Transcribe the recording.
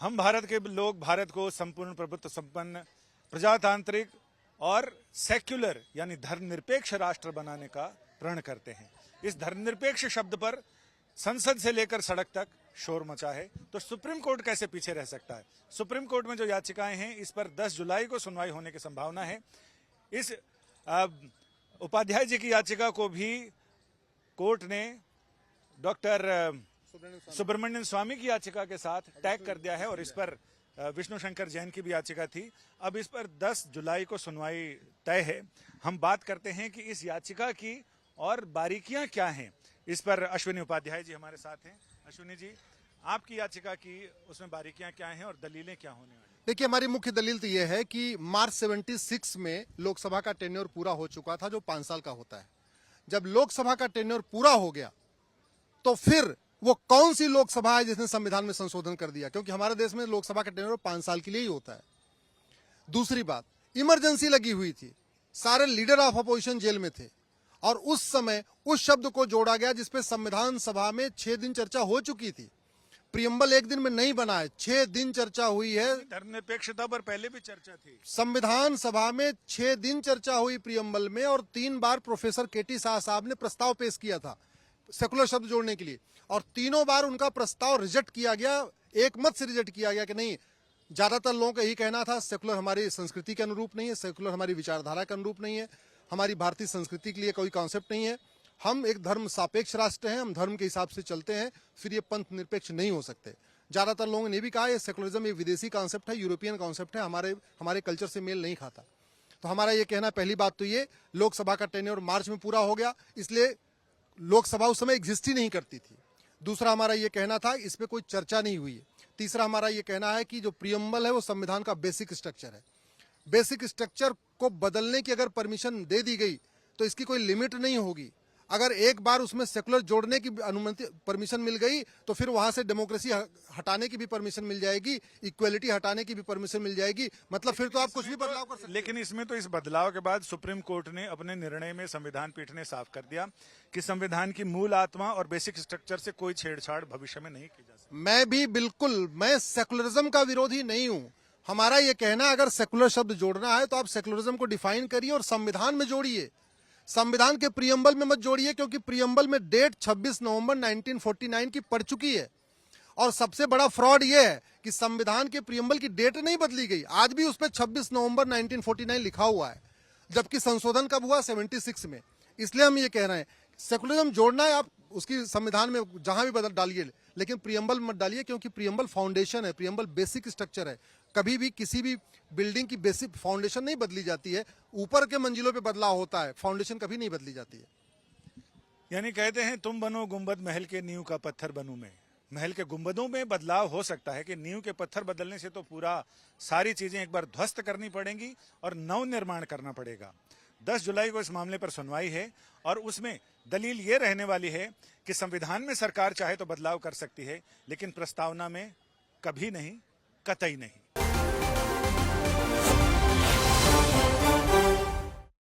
हम भारत के लोग भारत को संपूर्ण प्रभुत्व संपन्न, प्रजातांत्रिक और सेक्युलर यानी धर्मनिरपेक्ष राष्ट्र बनाने का प्रण करते हैं। इस धर्मनिरपेक्ष शब्द पर संसद से लेकर सड़क तक शोर मचा है, तो सुप्रीम कोर्ट कैसे पीछे रह सकता है। सुप्रीम कोर्ट में जो याचिकाएं हैं, इस पर 10 जुलाई को सुनवाई होने की संभावना है। इस उपाध्याय जी की याचिका को भी कोर्ट ने डॉक्टर सुब्रमण्यम स्वामी की याचिका के साथ टैग कर दिया है और इस पर विष्णु शंकर जैन की भी याचिका थी। अब इस पर 10 जुलाई को सुनवाई तय है। हम बात करते हैं कि इस याचिका की और बारीकियां क्या हैं। इस पर अश्विनी उपाध्याय जी हमारे साथ हैं। अश्विनी जी, आपकी याचिका की उसमें बारीकियां क्या हैं और दलीलें क्या होने वाली? देखिए, हमारी मुख्य दलील तो यह है कि मार्च 76 में लोकसभा का टेन्योर पूरा हो चुका था, जो 5 साल का होता है। जब लोकसभा का टेन्योर पूरा हो गया तो फिर वो कौन सी लोकसभा है जिसने संविधान में संशोधन कर दिया, क्योंकि हमारे देश में लोकसभा का टेन्योर 5 साल के लिए ही होता है। दूसरी बात, इमरजेंसी लगी हुई थी, सारे लीडर ऑफ अपोजिशन जेल में थे और उस समय उस शब्द को जोड़ा गया जिसपे संविधान सभा में 6 दिन चर्चा हो चुकी थी। प्रियम्बल एक दिन में नहीं बना है, 6 दिन चर्चा हुई है। धर्मनिरपेक्षता पर पहले भी चर्चा थी। संविधान सभा में 6 दिन चर्चा हुई प्रियम्बल में और 3 बार प्रोफेसर केटी शाह साहब ने प्रस्ताव पेश किया था सेकुलर शब्द जोड़ने के लिए और तीनों बार उनका प्रस्ताव रिजेक्ट किया गया, एक मत से रिजेक्ट किया गया कि नहीं। ज्यादातर लोगों का यही कहना था सेकुलर हमारी संस्कृति के अनुरूप नहीं है, सेकुलर हमारी विचारधारा के अनुरूप नहीं है, हमारी भारतीय संस्कृति के लिए कोई कॉन्सेप्ट नहीं है, हम एक धर्म सापेक्ष राष्ट्र हैं, हम धर्म के हिसाब से चलते हैं, फिर ये पंथ निरपेक्ष नहीं हो सकते। ज्यादातर लोगों ने भी कहा ये सेकुलरिज्म एक विदेशी कॉन्सेप्ट है, यूरोपियन कॉन्सेप्ट है, हमारे कल्चर से मेल नहीं खाता। तो हमारा ये कहना, पहली बात तो ये, लोकसभा का टेन्योर मार्च में पूरा हो गया, इसलिए लोकसभा उस समय एग्जिस्ट ही नहीं करती थी। दूसरा हमारा ये कहना था इस पे कोई चर्चा नहीं हुई है। तीसरा हमारा ये कहना है कि जो प्रियम्बल है वो संविधान का बेसिक स्ट्रक्चर है। बेसिक स्ट्रक्चर को बदलने की अगर परमिशन दे दी गई तो इसकी कोई लिमिट नहीं होगी। अगर एक बार उसमें सेकुलर जोड़ने की अनुमति परमिशन मिल गई तो फिर वहां से डेमोक्रेसी हटाने की भी परमिशन मिल जाएगी, इक्वलिटी हटाने की भी परमिशन मिल जाएगी। मतलब फिर तो आप कुछ भी बदलाव कर सकते हैं। लेकिन इसमें तो इस बदलाव के बाद सुप्रीम कोर्ट ने अपने निर्णय में, संविधान पीठ ने साफ कर दिया कि संविधान की मूल आत्मा और बेसिक स्ट्रक्चर से कोई छेड़छाड़ भविष्य में नहीं की जा सकती। मैं भी बिल्कुल, मैं सेकुलरिज्म का विरोधी नहीं हूं। हमारा ये कहना, अगर सेकुलर शब्द जोड़ना है तो आप सेकुलरिज्म को डिफाइन करिए और संविधान में जोड़िए। संविधान के प्रियम्बल में मत जोड़िए, क्योंकि प्रियम्बल में डेट 26 नवंबर 1949 की पड़ चुकी है। और सबसे बड़ा फ्रॉड यह है कि संविधान के प्रियम्बल की डेट नहीं बदली गई, आज भी उस पर 26 नवंबर 1949 लिखा हुआ है, जबकि संशोधन कब हुआ? 76 में। इसलिए हम ये कह रहे हैं सेकुलरिज्म जोड़ना है, आप उसकी संविधान में जहां भी बदल डालिए, लेकिन प्रियम्बल मत डालिए, क्योंकि प्रियम्बल फाउंडेशन है, प्रियम्बल बेसिक स्ट्रक्चर है। कभी भी किसी भी बिल्डिंग की बेसिक फाउंडेशन नहीं बदली जाती है, ऊपर के मंजिलों पे बदलाव होता है, फाउंडेशन कभी नहीं बदली जाती है। यानी कहते हैं तुम बनो गुंबद, महल के नींव का पत्थर बनूं मैं। महल के गुंबदों में बदलाव हो सकता है कि नींव के पत्थर बदलने से तो पूरा सारी चीजें एक बार ध्वस्त करनी पड़ेंगी और नव निर्माण करना पड़ेगा। 10 जुलाई को इस मामले पर सुनवाई है और उसमें दलील ये रहने वाली है कि संविधान में सरकार चाहे तो बदलाव कर सकती है, लेकिन प्रस्तावना में कभी नहीं, कतई नहीं।